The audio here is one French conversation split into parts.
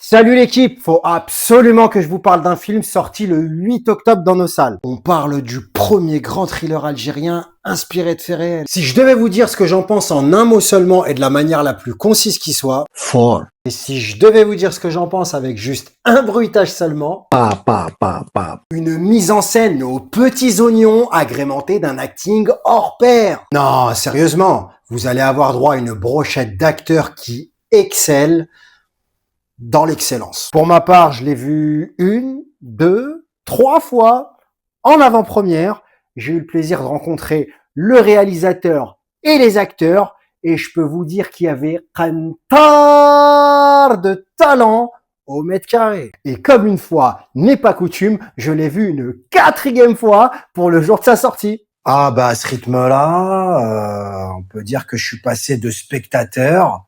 Salut l'équipe, faut absolument que je vous parle d'un film sorti le 8 octobre dans nos salles. On parle du premier grand thriller algérien inspiré de faits réels. Si je devais vous dire ce que j'en pense en un mot seulement et de la manière la plus concise qui soit, Fort. et si je devais vous dire ce que j'en pense avec juste un bruitage seulement, une mise en scène aux petits oignons agrémentée d'un acting hors pair. Non, sérieusement, vous allez avoir droit à une brochette d'acteurs qui excellent dans l'excellence. Pour ma part, je l'ai vu 1, 2, 3 fois en avant-première. J'ai eu le plaisir de rencontrer le réalisateur et les acteurs et je peux vous dire qu'il y avait un tas de talent au mètre carré. Et comme une fois n'est pas coutume, je l'ai vu une 4e fois pour le jour de sa sortie. Ah bah à ce rythme-là, on peut dire que je suis passé de spectateur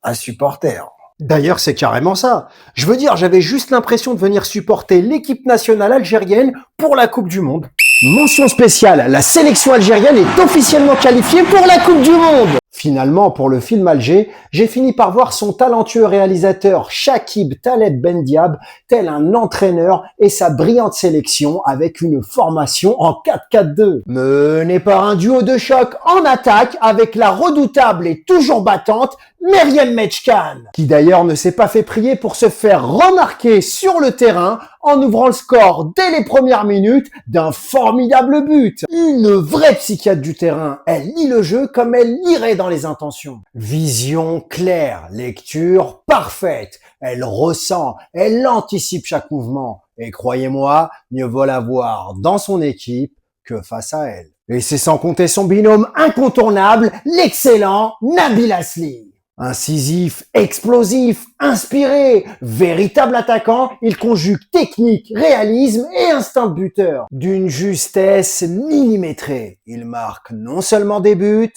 à supporter. D'ailleurs, c'est carrément ça. Je veux dire, j'avais juste l'impression de venir supporter l'équipe nationale algérienne pour la Coupe du Monde. Mention spéciale, la sélection algérienne est officiellement qualifiée pour la Coupe du Monde. Finalement, pour le film Alger, j'ai fini par voir son talentueux réalisateur Chakib Taleb Bendiab tel un entraîneur et sa brillante sélection avec une formation en 4-4-2. Mené par un duo de choc en attaque avec la redoutable et toujours battante Meryem Mechkan, qui d'ailleurs ne s'est pas fait prier pour se faire remarquer sur le terrain en ouvrant le score dès les premières minutes d'un formidable but. Une vraie psychiatre du terrain, elle lit le jeu comme elle lirait dans les intentions. Vision claire, lecture parfaite, elle ressent, elle anticipe chaque mouvement. Et croyez-moi, mieux vaut l'avoir dans son équipe que face à elle. Et c'est sans compter son binôme incontournable, l'excellent Nabil Asli. Incisif, explosif, inspiré, véritable attaquant, il conjugue technique, réalisme et instinct de buteur. D'une justesse millimétrée, il marque non seulement des buts,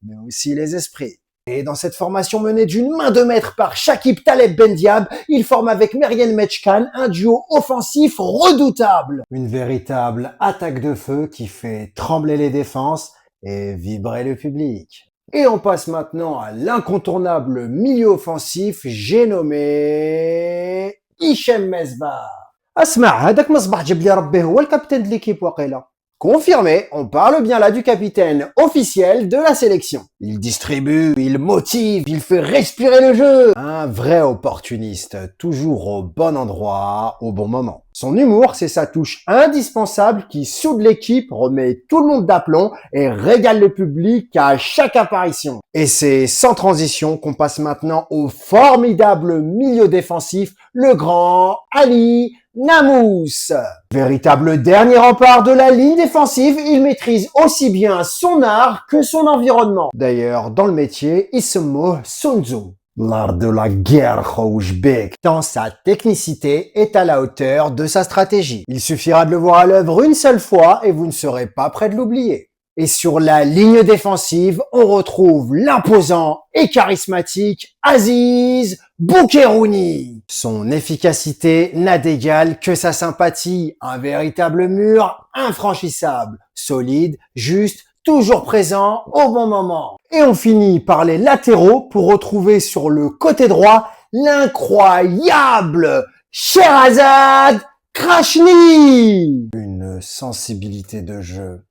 mais aussi les esprits. Et dans cette formation menée d'une main de maître par Chakib Taleb Bendiab, il forme avec Meryem Mechkan un duo offensif redoutable. Une véritable attaque de feu qui fait trembler les défenses et vibrer le public. Et on passe maintenant à l'incontournable milieu offensif, j'ai nommé Hichem Mesbah. Asma, هذاك مصباح جبلي ربي هو الكابتن de l'équipe وقيلا. Confirmé, on parle bien là du capitaine officiel de la sélection. Il distribue, il motive, il fait respirer le jeu. Un vrai opportuniste, toujours au bon endroit, au bon moment. Son humour, c'est sa touche indispensable qui soude l'équipe, remet tout le monde d'aplomb et régale le public à chaque apparition. Et c'est sans transition qu'on passe maintenant au formidable milieu défensif, le grand Ali Namous. Véritable dernier rempart de la ligne défensive, il maîtrise aussi bien son art que son environnement. D'ailleurs, dans le métier, il se moque Sun Tzu. L'art de la guerre, Khoujbek, tant sa technicité est à la hauteur de sa stratégie. Il suffira de le voir à l'œuvre une seule fois et vous ne serez pas prêt de l'oublier. Et sur la ligne défensive, on retrouve l'imposant et charismatique Aziz Boukerouni. Son efficacité n'a d'égal que sa sympathie, un véritable mur infranchissable, solide, juste, toujours présent au bon moment. Et on finit par les latéraux pour retrouver sur le côté droit l'incroyable Sherazade Krachni. Une sensibilité de jeu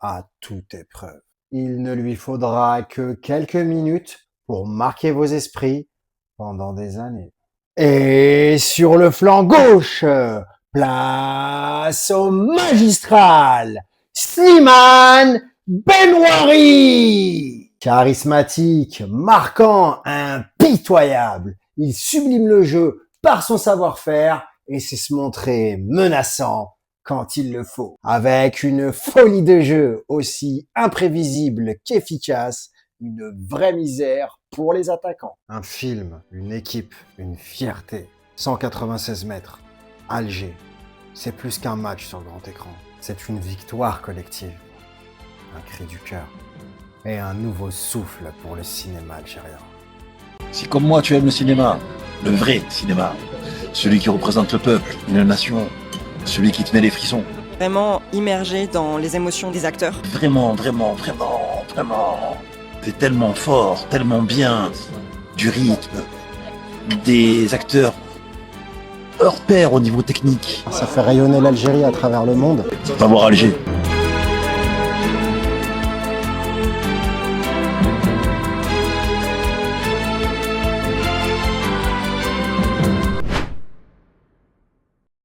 à toute épreuve. Il ne lui faudra que quelques minutes pour marquer vos esprits pendant des années. Et sur le flanc gauche, place au magistral Slimane Benouari. Charismatique, marquant, impitoyable, il sublime le jeu par son savoir-faire et sait se montrer menaçant quand il le faut. Avec une folie de jeu aussi imprévisible qu'efficace, une vraie misère pour les attaquants. Un film, une équipe, une fierté. 196 mètres, Alger. C'est plus qu'un match sur le grand écran. C'est une victoire collective. Un cri du cœur. Et un nouveau souffle pour le cinéma algérien. Si comme moi tu aimes le cinéma, le vrai cinéma, celui qui représente le peuple, une nation, celui qui te met les frissons. Vraiment immergé dans les émotions des acteurs. Vraiment. C'est tellement fort, tellement bien, du rythme, des acteurs hors pair au niveau technique. Ça fait rayonner l'Algérie à travers le monde. Va voir Alger.